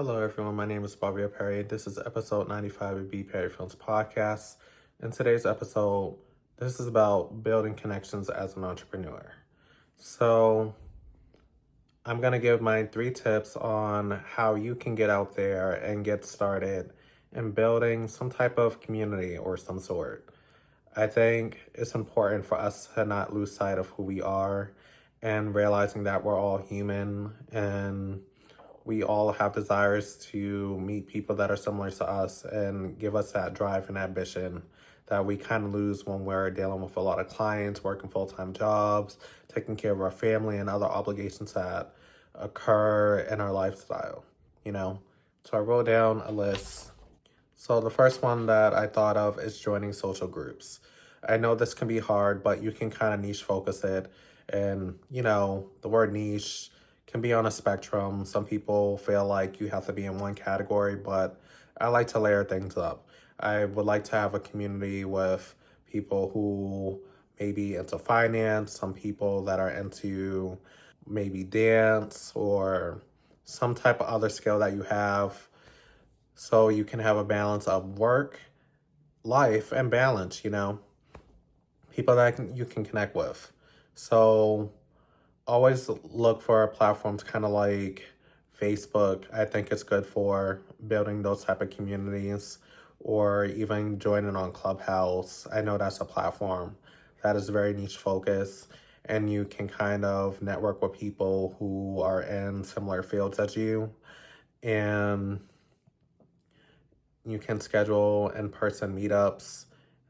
Hello, everyone. My name is Bobby Perry. This is episode 95 of BPerryFilms Podcast. In today's episode, this is about building connections as an entrepreneur. So, I'm going to give my 3 tips on how you can get out there and get started in building some type of community or some sort. I think it's important for us to not lose sight of who we are and realizing that we're all human and we all have desires to meet people that are similar to us and give us that drive and ambition that we kind of lose when we're dealing with a lot of clients, working full-time jobs, taking care of our family and other obligations that occur in our lifestyle. So I wrote down a list. So the first one that I thought of is joining social groups. I know this can be hard, but you can kind of niche focus it. And, the word niche can be on a spectrum. Some people feel like you have to be in one category, but I like to layer things up. I would like to have a community with people who may be into finance, some people that are into maybe dance or some type of other skill that you have, so you can have a balance of work, life, and balance, people that you can connect with. So always look for platforms kind of like Facebook. I think it's good for building those type of communities, or even joining on Clubhouse. I know that's a platform that is very niche focused, and you can kind of network with people who are in similar fields as you, and you can schedule in-person meetups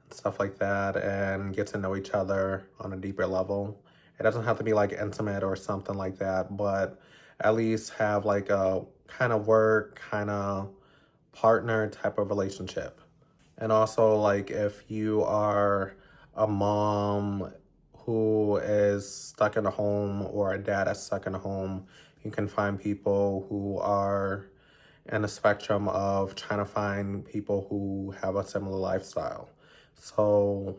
and stuff like that and get to know each other on a deeper level. It doesn't have to be like intimate or something like that, but at least have like a kind of work, kind of partner type of relationship. And also, like, if you are a mom who is stuck in a home or a dad that's stuck in a home, you can find people who are in a spectrum of trying to find people who have a similar lifestyle. So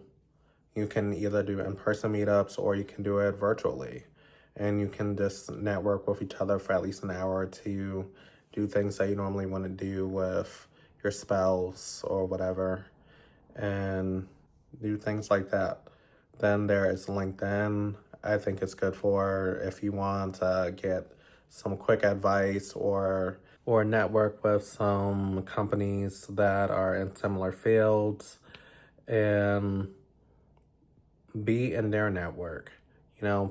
you can either do in-person meetups or you can do it virtually. And you can just network with each other for at least an hour to do things that you normally want to do with your spouse or whatever, and do things like that. Then there is LinkedIn. I think it's good for if you want to get some quick advice or network with some companies that are in similar fields and be in their network.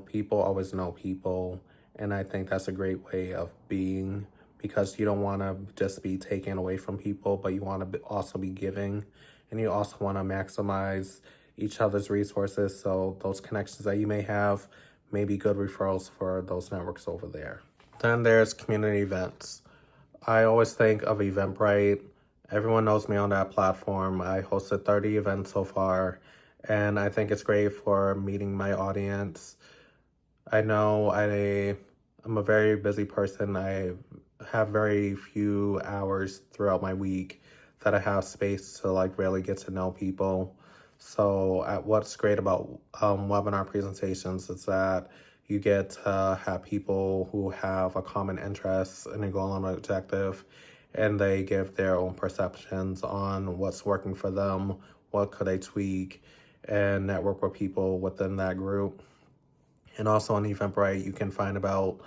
People always know people, and I think that's a great way of being, because you don't want to just be taken away from people, but you want to also be giving, and you also want to maximize each other's resources, so those connections that you may have may be good referrals for those networks over there. Then there's community events. I always think of Eventbrite. Everyone knows me on that platform. I hosted 30 events so far, and I think it's great for meeting my audience. I know I'm a very busy person. I have very few hours throughout my week that I have space to like really get to know people. So what's great about webinar presentations is that you get to have people who have a common interest and a goal and objective, and they give their own perceptions on what's working for them, what could they tweak, and network with people within that group. And also on Eventbrite, you can find about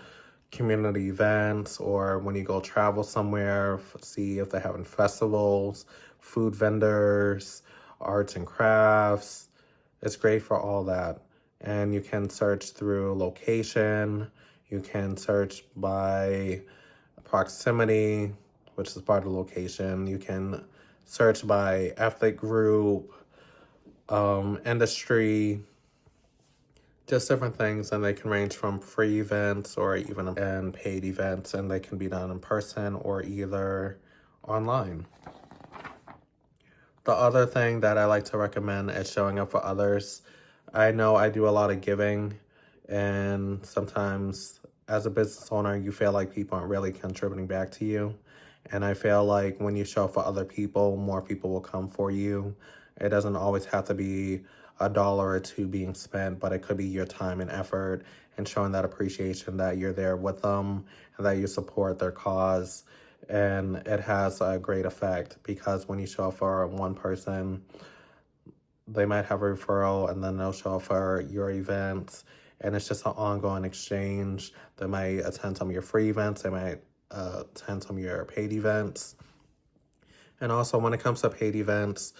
community events, or when you go travel somewhere, see if they're having festivals, food vendors, arts and crafts. It's great for all that. And you can search through location. You can search by proximity, which is part of the location. You can search by ethnic group, industry, just different things, and they can range from free events or even and paid events, and they can be done in person or either online. The other thing that I like to recommend is showing up for others. I know I do a lot of giving, and sometimes as a business owner, you feel like people aren't really contributing back to you. And I feel like when you show up for other people, more people will come for you. It doesn't always have to be $1 or $2 being spent, but it could be your time and effort, and showing that appreciation that you're there with them and that you support their cause and it has a great effect because when you show up for one person, they might have a referral and then they'll show up for your events, and it's just an ongoing exchange. They might attend some of your free events, they might attend some of your paid events. And also, when it comes to paid events,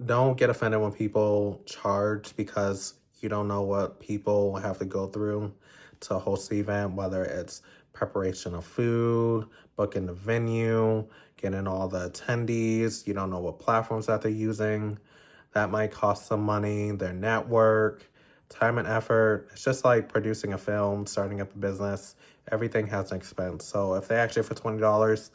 don't get offended when people charge, because you don't know what people have to go through to host the event, whether it's preparation of food, booking the venue, getting all the attendees. You don't know what platforms that they're using. That might cost some money, their network, time and effort. It's just like producing a film, starting up a business. Everything has an expense. So if they ask you for $20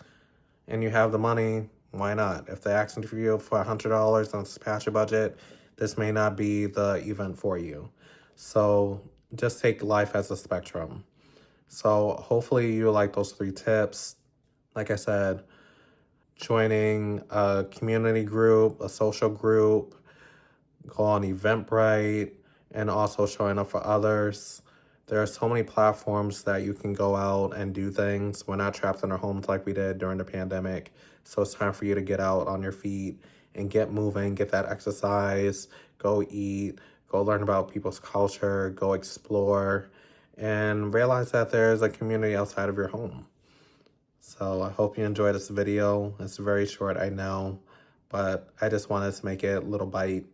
and you have the money, why not? If they ask you for $100 and it's past your budget, this may not be the event for you. So just take life as a spectrum. So hopefully you like those 3 tips. Like I said, joining a community group, a social group, go on Eventbrite, and also showing up for others. There are so many platforms that you can go out and do things. We're not trapped in our homes like we did during the pandemic. So it's time for you to get out on your feet and get moving, get that exercise, go eat, go learn about people's culture, go explore, and realize that there's a community outside of your home. So I hope you enjoyed this video. It's very short, I know, but I just wanted to make it a little bite.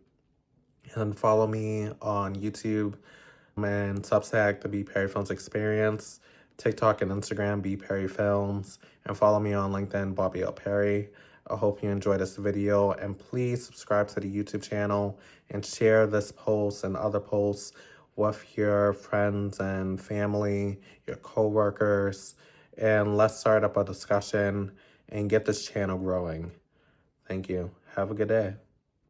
And follow me on YouTube and Substack, the BPerryFilms Experience, TikTok and Instagram, BPerryFilms, and follow me on LinkedIn, Bobby L. Perry. I hope you enjoyed this video, and please subscribe to the YouTube channel and share this post and other posts with your friends and family, your coworkers, and let's start up a discussion and get this channel growing. Thank you. Have a good day.